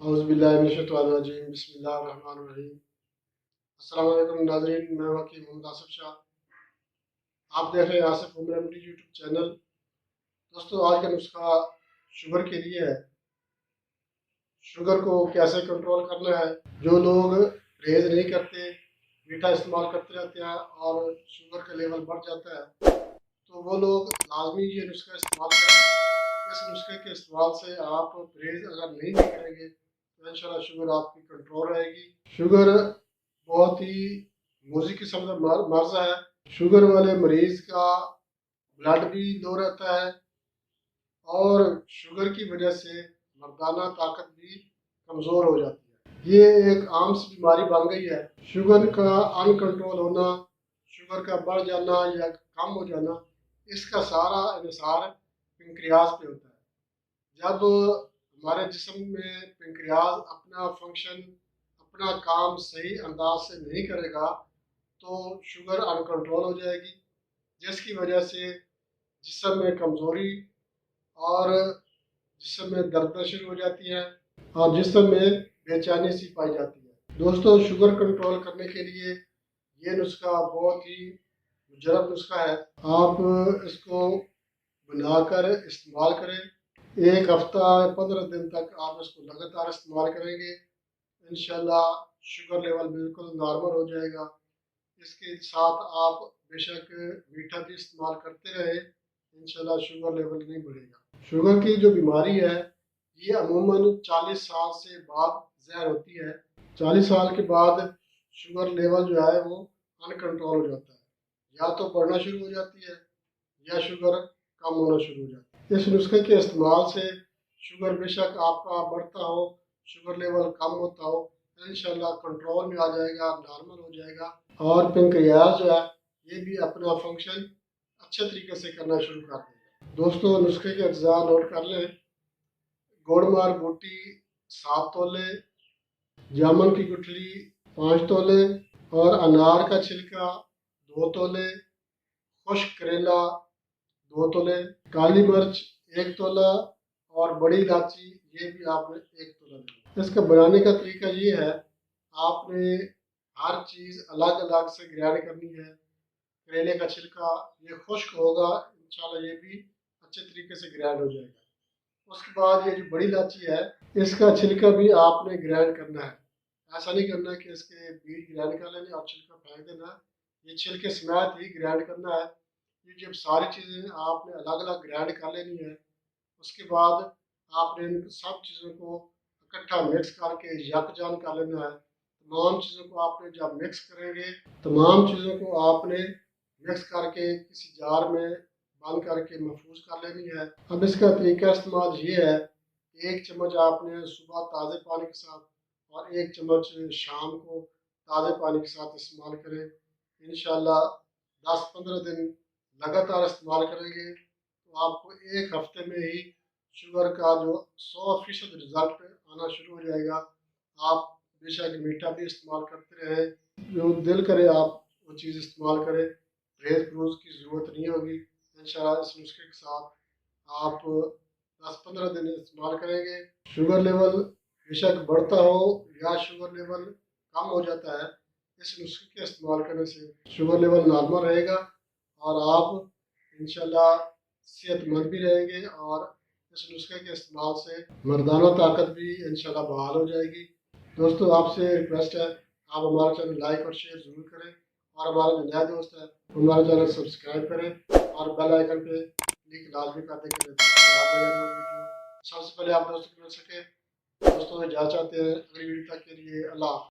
औज़ुबिल्लाहिमिनश्शैतानिर्रजीम बिस्मिल्लाहिर्रहमानिर्रहीम। अस्सलाम वालेकुम नाज़रीन, मैं वकील मोहम्मद आसिफ शाह। आप देख रहे हैं Asif home remedy YouTube channel. दोस्तों, आज का नुस्खा शुगर के लिए है। शुगर को कैसे कंट्रोल करना है। जो लोग परहेज़ नहीं करते, मीठा इस्तेमाल करते रहते हैं और शुगर का लेवल बढ़ जाता है, तो वो लोग लाजमी ये नुस्खा इस्तेमाल करें। इस नुस्खे के इस्तेमाल से आप परहेज़ अगर नहीं भी करेंगे तो इंशाल्लाह शुगर आपकी कंट्रोल रहेगी। शुगर बहुत ही मूज़ी किस्म का मर्ज़ है। शुगर वाले मरीज़ का ब्लड भी लो रहता है और शुगर की वजह से मर्दाना ताकत भी कमज़ोर हो जाती है। ये एक आम सी बीमारी बन गई है। शुगर का अनकंट्रोल होना, शुगर का बढ़ जाना या कम हो जाना, इसका सारा इन्हिसार पेनक्रियाज पे होता है। जब हमारे जिस्म में पेनक्रियाज अपना फंक्शन, अपना काम सही अंदाज से नहीं करेगा तो शुगर अनकंट्रोल हो जाएगी, जिसकी वजह से जिस्म में कमज़ोरी और जिस्म में दर्द शुरू हो जाती है और जिस्म में बेचैनी सी पाई जाती है। दोस्तों, शुगर कंट्रोल करने के लिए ये नुस्खा बहुत ही मुजरब नुस्खा है। आप इसको बनाकर इस्तेमाल करें। एक हफ्ता 15 दिन तक आप इसको लगातार इस्तेमाल करेंगे, इंशाल्लाह शुगर लेवल बिल्कुल नॉर्मल हो जाएगा। इसके साथ आप बेशक मीठा भी इस्तेमाल करते रहे, इंशाल्लाह शुगर लेवल नहीं बढ़ेगा। शुगर की जो बीमारी है ये अमूमन 40 साल से बाद ज़ाहिर होती है। 40 साल के बाद शुगर लेवल जो है वो अनकंट्रोल हो जाता है, या तो बढ़ना शुरू हो जाती है या शुगर कम होना शुरू हो जाता है। इस नुस्खे के इस्तेमाल से शुगर बेशक आपका बढ़ता हो, शुगर लेवल कम होता हो, इंशाल्लाह कंट्रोल में आ जाएगा, नॉर्मल हो जाएगा और पेनक्रियाज जो है ये भी अपना फंक्शन अच्छे तरीके से करना शुरू कर देगा। दोस्तों, नुस्खे के अज्जा नोट कर लें। गोड़मार बूटी 7 तोले, जामुन की गुठली 5 तोले और अनार का छिलका 2 तोले, खुश्क करेला 2 तोले, काली मिर्च 1 तोला और बड़ी इलायची ये भी आपने 1 तोला लेना। इसका बनाने का तरीका ये है, आपने हर चीज़ अलग अलग से ग्राइंड करनी है। करेले का छिलका ये खुश्क होगा, इंशाल्लाह ये भी अच्छे तरीके से ग्राइंड हो जाएगा। उसके बाद ये जो बड़ी इलायची है इसका छिलका भी आपने ग्राइंड करना है। ऐसा नहीं करना कि इसके बीज ग्राइंड कर लेने और छिलका फेंक देना है, ये छिलके समेत ही ग्राइंड करना है। ये जब सारी चीज़ें आपने अलग अलग ग्राइंड कर लेनी है, उसके बाद आपने इन सब चीज़ों को इकट्ठा मिक्स करके यकजान कर लेना है। तमाम चीज़ों को आपने जब मिक्स करेंगे, तमाम चीज़ों को आपने मिक्स करके किसी जार में बंद करके महफूज कर लेनी है। अब इसका तरीका इस्तेमाल ये है, 1 चम्मच आपने सुबह ताज़े पानी के साथ और 1 चम्मच शाम को ताज़े पानी के साथ इस्तेमाल करें। इंशाल्लाह 10-15 दिन लगातार इस्तेमाल करेंगे तो आपको 1 हफ्ते में ही शुगर का जो 100% रिज़ल्ट आना शुरू हो जाएगा। आप बेशक मीठा भी इस्तेमाल करते रहें, जो दिल करे आप वो चीज़ इस्तेमाल करें। परहेज़ परूज़ की ज़रूरत नहीं होगी। इंशाल्लाह इस नुस्खे के साथ आप 10-15 दिन इस्तेमाल करेंगे, शुगर लेवल बेशक बढ़ता हो या शुगर लेवल कम हो जाता है, इस नुस्खे के इस्तेमाल करने से शुगर लेवल नॉर्मल रहेगा और आप इंशाल्लाह सेहतमंद भी रहेंगे और इस नुस्खे के इस्तेमाल से मर्दाना ताकत भी इंशाल्लाह बहाल हो जाएगी। दोस्तों, आपसे रिक्वेस्ट है, आप हमारा चैनल लाइक और शेयर ज़रूर करें और हमारे जो नए दोस्त हैं हमारा चैनल सब्सक्राइब करें और बेल आइकन पे क्लिक लाजमी कर दें कि वीडियो सबसे पहले आप दोस्तों को मिल सके। दोस्तों, इजाज़त चाहते हैं। अगली वीडियो तक के लिए अल्लाह।